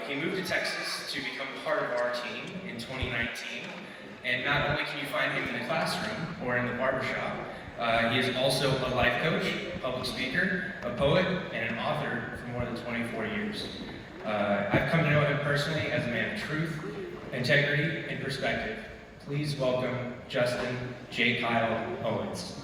He moved to Texas to become part of our team in 2019. And not only can you find him in the classroom or in the barbershop, he is also a life coach, public speaker, a poet, and an author for more than 24 years. I've come to know him personally as a man of truth, integrity, and perspective. Please welcome Justin J. Kyle Owens.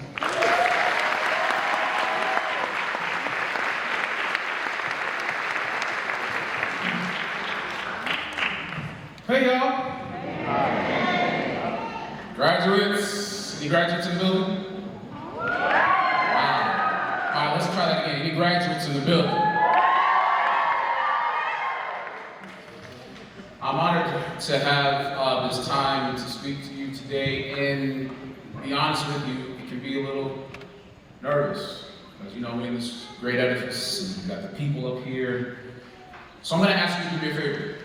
Hey y'all! Graduates, any graduates in the building? Wow. Alright, let's try that again. Any graduates in the building? I'm honored to have this time to speak to you today, and to be honest with you, it can be a little nervous, because you know, we're in this great edifice, and we've got the people up here. So I'm going to ask you to do me a favor.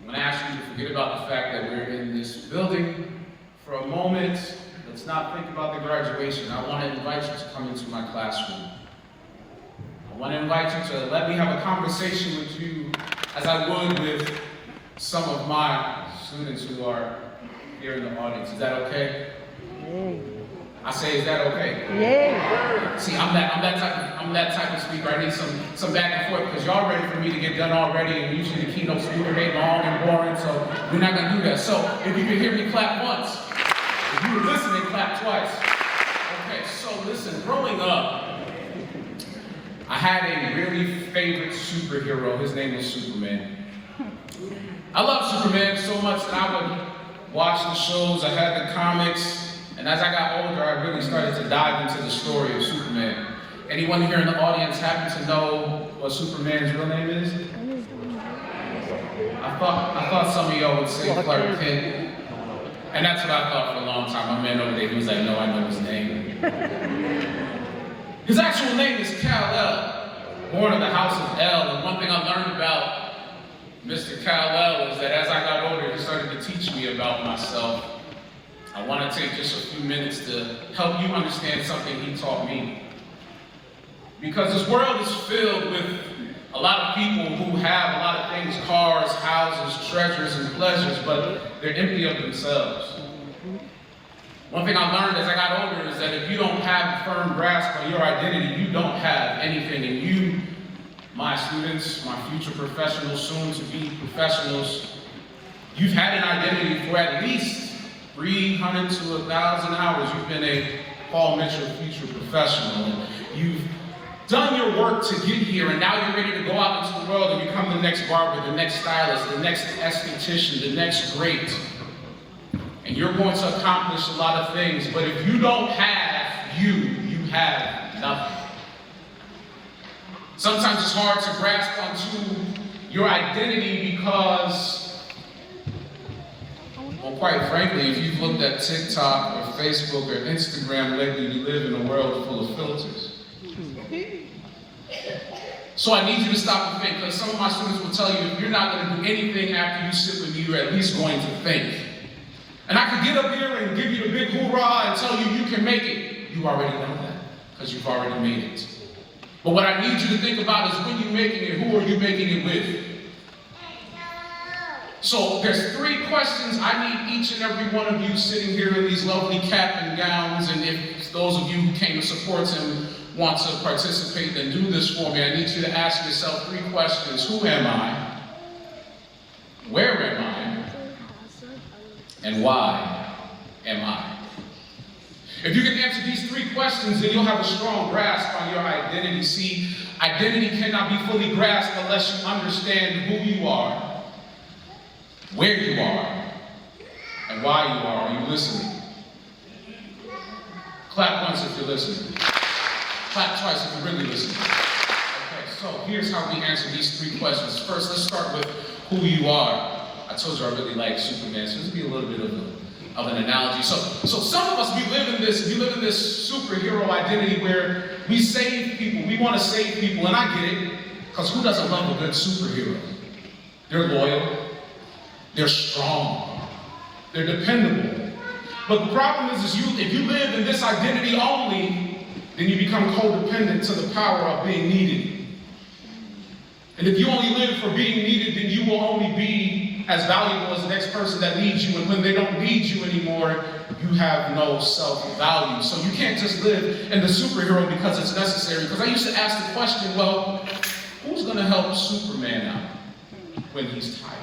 I'm going to ask you to forget about the fact that we're in this building for a moment. Let's not think about the graduation. I want to invite you to come into my classroom. I want to invite you to let me have a conversation with you as I would with some of my students who are here in the audience. Is that okay? I say, is that okay? Yeah. See, I'm that type of speaker. I need some back and forth because y'all ready for me to get done already, and usually the keynote speaker ain't long and boring, so we're not gonna do that. So if you can hear me clap once, if you were listening, clap twice. Okay, so listen, growing up, I had a really favorite superhero. His name was Superman. I loved Superman so much that I would watch the shows, I had the comics, and as I got older, I really started to dive into the story of Superman. Anyone here in the audience happen to know what Superman's real name is? I thought some of y'all would say Clark Kent. And that's what I thought for a long time. My man over there, he was like, no, I know his name. His actual name is Kal-El, born of the house of El. And one thing I learned about Mr. Kal-El is that as I got older, he started to teach me about myself. I want to take just a few minutes to help you understand something he taught me. Because this world is filled with a lot of people who have a lot of things, cars, houses, treasures, and pleasures, but they're empty of themselves. One thing I learned as I got older is that if you don't have a firm grasp on your identity, you don't have anything. And you, my students, my future professionals, soon to be professionals, you've had an identity for at least 300 to 1,000 hours. You've been a Paul Mitchell future professional, and you've done your work to get here, and now you're ready to go out into the world and become the next barber, the next stylist, the next esthetician, the next great. And you're going to accomplish a lot of things, but if you don't have you have nothing. Sometimes it's hard to grasp onto your identity because, well, quite frankly, if you've looked at TikTok or Facebook or Instagram lately, you live in a world full of filters. So I need you to stop and think, because some of my students will tell you if you're not going to do anything after you sit with me, you're at least going to think. And I could get up here and give you the big hoorah and tell you you can make it. You already know that, because you've already made it. But what I need you to think about is when you're making it, who are you making it with? So there's 3 questions I need each and every one of you sitting here in these lovely cap and gowns, and if those of you who came to support him want to participate, then do this for me. I need you to ask yourself 3 questions. Who am I? Where am I? And why am I? If you can answer these 3 questions, then you'll have a strong grasp on your identity. See, identity cannot be fully grasped unless you understand who you are, where you are, and why you are. Are you listening? Clap once if you're listening. Clap twice if you're really listening. Okay, so here's how we answer these 3 questions. First, let's start with who you are. I told you I really like Superman, so this will be a little bit of an analogy. So some of us, we live in this superhero identity where we save people, we want to save people, and I get it, because who doesn't love a good superhero? They're loyal, they're strong, they're dependable. But the problem is if you live in this identity only, then you become codependent to the power of being needed. And if you only live for being needed, then you will only be as valuable as the next person that needs you. And when they don't need you anymore, you have no self-value. So you can't just live in the superhero because it's necessary. Because I used to ask the question, well, who's going to help Superman out when he's tired?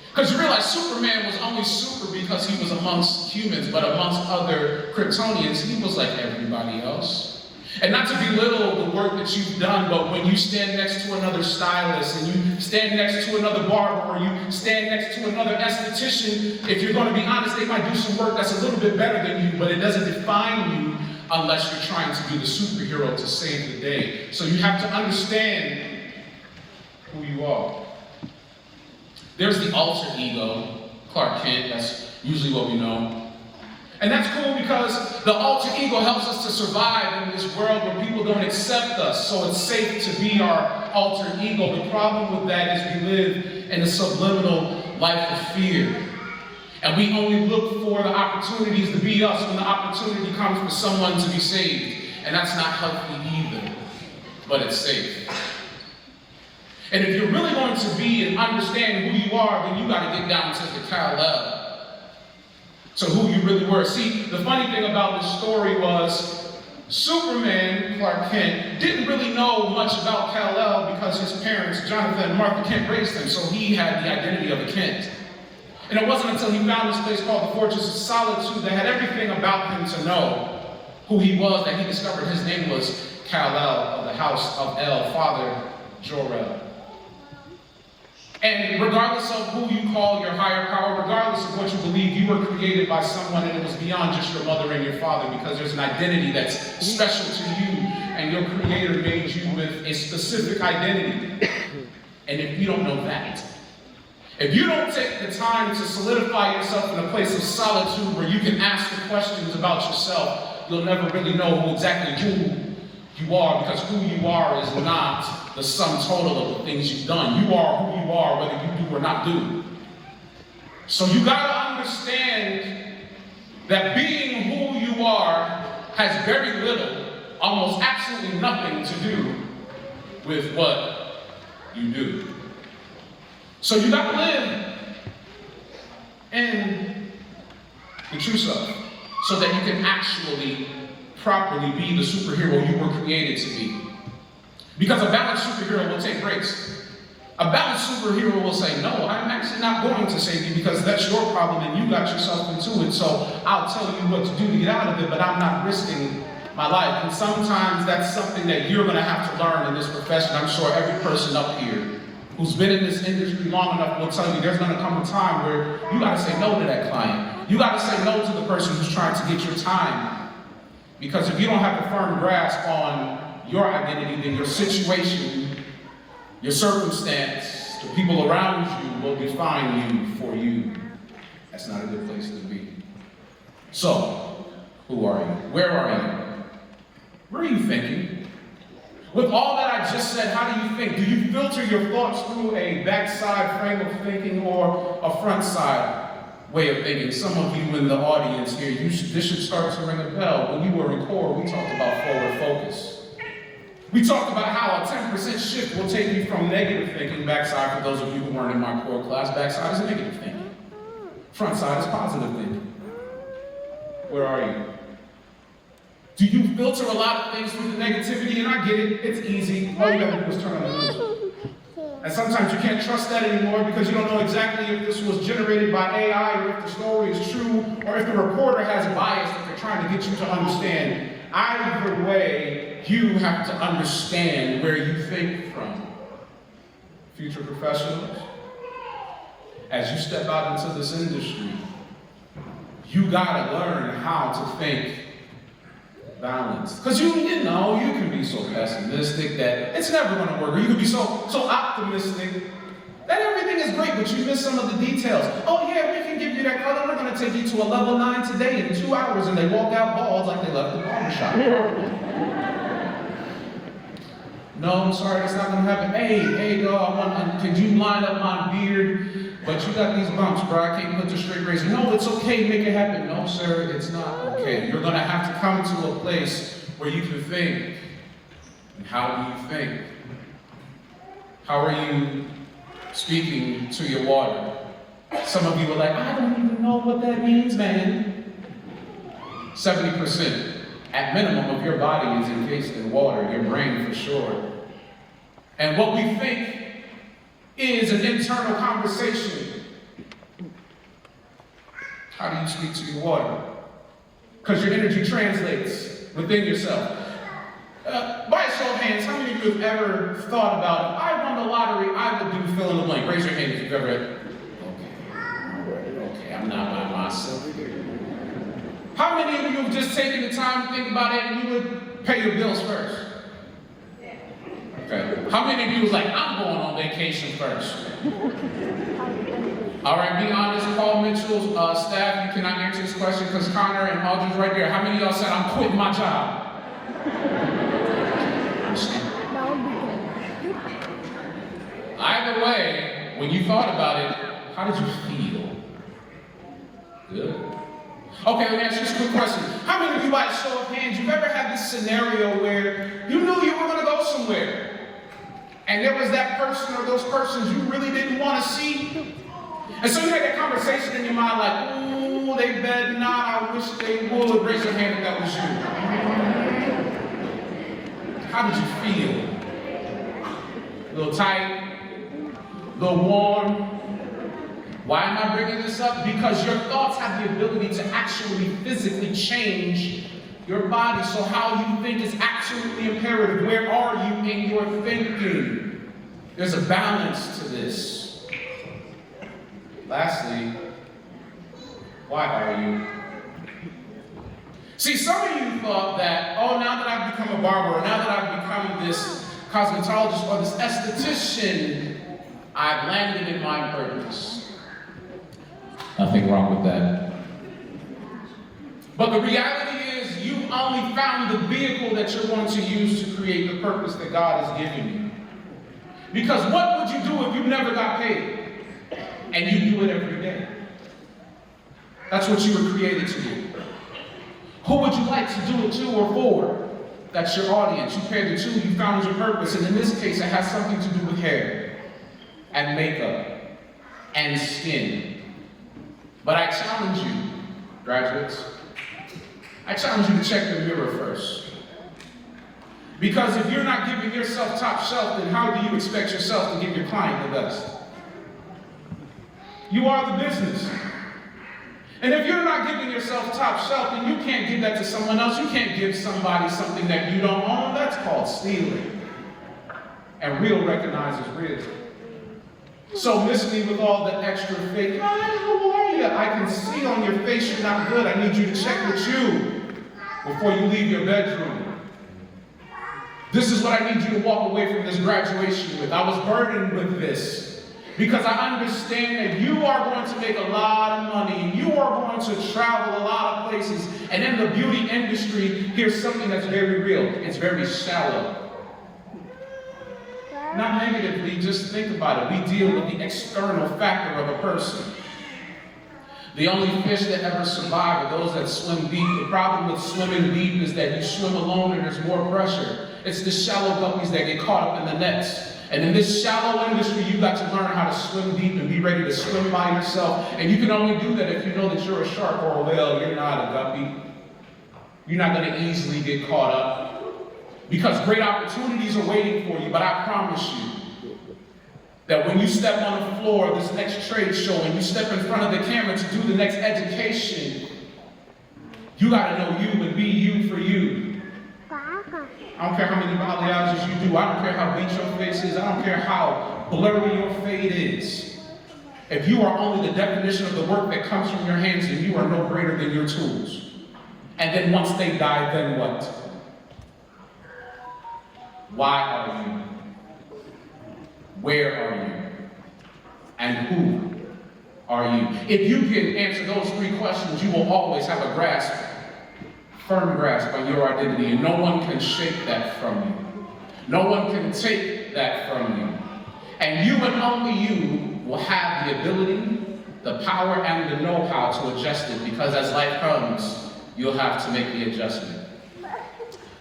Because you realize Superman was only super because he was amongst humans, but amongst other Kryptonians, he was like everybody else. And not to belittle the work that you've done, but when you stand next to another stylist, and you stand next to another barber, or you stand next to another esthetician, if you're going to be honest, they might do some work that's a little bit better than you, but it doesn't define you unless you're trying to be the superhero to save the day. So you have to understand who you are. There's the alter ego, Clark Kent, that's usually what we know. And that's cool because the alter ego helps us to survive in this world where people don't accept us, so it's safe to be our alter ego. The problem with that is we live in a subliminal life of fear. And we only look for the opportunities to be us when the opportunity comes for someone to be saved. And that's not healthy either, but it's safe. And if you're really going to be and understand who you are, then you got to get down to the parallel. So who you really were. See, the funny thing about this story was Superman, Clark Kent, didn't really know much about Kal-El because his parents, Jonathan and Martha Kent, raised him, so he had the identity of a Kent. And it wasn't until he found this place called the Fortress of Solitude that had everything about him to know who he was, that he discovered his name was Kal-El of the House of El, Father Jor-El. And regardless of who you call your higher power, regardless of what you believe, you were created by someone, and it was beyond just your mother and your father, because there's an identity that's special to you, and your creator made you with a specific identity. And if you don't know that, if you don't take the time to solidify yourself in a place of solitude where you can ask the questions about yourself, you'll never really know exactly who you are, because who you are is not the sum total of the things you've done. You are who you are, whether you do or not do. So you gotta understand that being who you are has very little, almost absolutely nothing to do with what you do. So you gotta live in the true self so that you can actually properly be the superhero you were created to be. Because a balanced superhero will take breaks. A balanced superhero will say, no, I'm actually not going to save you because that's your problem and you got yourself into it, so I'll tell you what to do to get out of it, but I'm not risking my life. And sometimes that's something that you're going to have to learn in this profession. I'm sure every person up here who's been in this industry long enough will tell you there's going to come a time where you got to say no to that client. You got to say no to the person who's trying to get your time. Because if you don't have a firm grasp on your identity, then your situation, your circumstance, the people around you will define you for you. That's not a good place to be. So, who are you? Where are you? Where are you thinking? With all that I just said, how do you think? Do you filter your thoughts through a backside frame of thinking or a front side way of thinking? Some of you in the audience here, this should start to ring a bell. When you were in core, we talked about forward focus. We talked about how a 10% shift will take you from negative thinking, backside, for those of you who weren't in my core class, backside is negative thinking. Front side is positive thinking. Where are you? Do you filter a lot of things through the negativity? And I get it, it's easy. All you gotta do is turn on the news. And sometimes you can't trust that anymore because you don't know exactly if this was generated by AI or if the story is true or if the reporter has bias that they're trying to get you to understand. Either way, you have to understand where you think from. Future professionals, as you step out into this industry, you gotta learn how to think balanced. Because you know, you can be so pessimistic that it's never gonna work. Or you can be so optimistic that everything is great, but you miss some of the details. Oh yeah, we can give you that color. We're gonna take you to a level 9 today in 2 hours, and they walk out bald like they left the barbershop. No, I'm sorry, that's not gonna happen. Hey, dog, could you line up my beard? But you got these bumps, bro. I can't put the straight razor. No, it's okay, make it happen. No, sir, it's not okay. You're gonna have to come to a place where you can think. And how do you think? How are you speaking to your water? Some of you are like, I don't even know what that means, man. 70% at minimum of your body is encased in water, your brain for sure. And what we think is an internal conversation. How do you speak to your water? Because your energy translates within yourself. By a show of hands, how many of you have ever thought about, if I won the lottery, I would do fill in the blank? Raise your hand if you've ever, okay, I'm not by myself. How many of you have just taken the time to think about it and you would pay your bills first? Okay. How many of you was like, I'm going on vacation first? All right, be honest, Paul Mitchell's staff, you cannot answer this question because Connor and Audrey's right there. How many of y'all said, I'm quitting my job? Either way, when you thought about it, how did you feel? Good. Okay, let me ask you this quick question. How many of you, by a show of hands, you've ever had this scenario where you knew you were going to go somewhere, and there was that person or those persons you really didn't want to see? And so you had that conversation in your mind like, ooh, they better not, I wish they would. Raise your hand if that was you. How did you feel? A little tight? A little warm? Why am I bringing this up? Because your thoughts have the ability to actually physically change your body. So how you think is absolutely imperative. Where are you in your thinking? There's a balance to this. Lastly, why are you? See, some of you thought that, oh, now that I've become a barber, or now that I've become this cosmetologist or this esthetician, I've landed in my purpose. Nothing wrong with that. But the reality is you only found the vehicle that you're going to use to create the purpose that God has given you. Because what would you do if you never got paid? And you do it every day. That's what you were created to do. Who would you like to do it to or for? That's your audience. You paired the two, you found your purpose. And in this case, it has something to do with hair and makeup and skin. But I challenge you, graduates, I challenge you to check the mirror first. Because if you're not giving yourself top shelf, then how do you expect yourself to give your client the best? You are the business. And if you're not giving yourself top shelf, then you can't give that to someone else. You can't give somebody something that you don't own. That's called stealing. And real recognizes real. So miss me with all the extra fake, hi, how are you? I can see on your face you're not good. I need you to check with you before you leave your bedroom. This is what I need you to walk away from this graduation with. I was burdened with this because I understand that you are going to make a lot of money. You are going to travel a lot of places. And in the beauty industry, here's something that's very real. It's very shallow. Not negatively, just think about it. We deal with the external factor of a person. The only fish that ever survive are those that swim deep. The problem with swimming deep is that you swim alone and there's more pressure. It's the shallow guppies that get caught up in the nets. And in this shallow industry, you've got to learn how to swim deep and be ready to swim by yourself. And you can only do that if you know that you're a shark or a whale. You're not a guppy. You're not going to easily get caught up. Because great opportunities are waiting for you, but I promise you that when you step on the floor of this next trade show and you step in front of the camera to do the next education, you got to know you and be you for you. I don't care how many balayages you do. I don't care how beat your face is. I don't care how blurry your fade is. If you are only the definition of the work that comes from your hands, then you are no greater than your tools. And then once they die, then what? Why are you? Where are you? And who are you? If you can answer those three questions, you will always have a grasp, firm grasp on your identity, and no one can shake that from you. No one can take that from you. And you and only you will have the ability, the power, and the know-how to adjust it, because as life comes, you'll have to make the adjustment.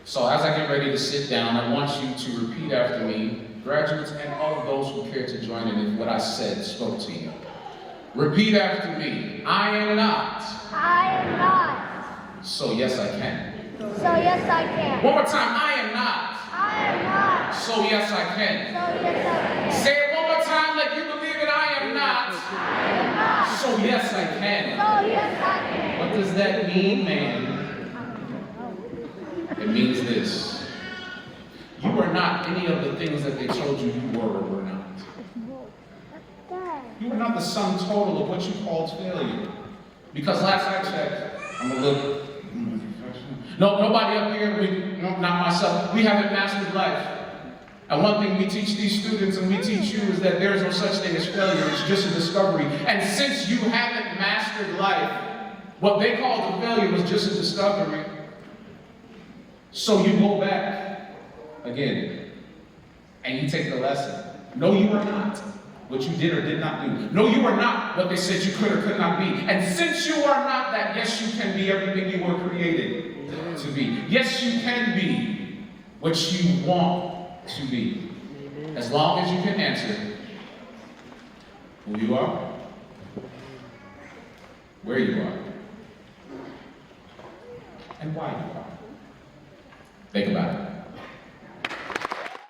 So as I get ready to sit down, I want you to repeat after me graduates, and all of those who care to join in if what I said spoke to you. Repeat after me. I am not. I am not. So yes, I can. So yes, I can. One more time. I am not. I am not. So yes, I can. So yes, I can. Say it one more time like you believe it. I am not. I am not. So yes, I can. So yes, I can. What does that mean, man? It means this. You are not any of the things that they told you you were or were not. You are not the sum total of what you called failure. Because last I checked, I'm a little... No, nobody up here, not myself, we haven't mastered life. And one thing we teach these students and we teach you is that there is no such thing as failure, it's just a discovery. And since you haven't mastered life, what they called a failure was just a discovery. So you go back again and you take the lesson. No, you are not what you did or did not do. No, you are not what they said you could or could not be. And since you are not that, yes, you can be everything you were created to be. Yes, you can be what you want to be. As long as you can answer who you are, where you are, and why you are.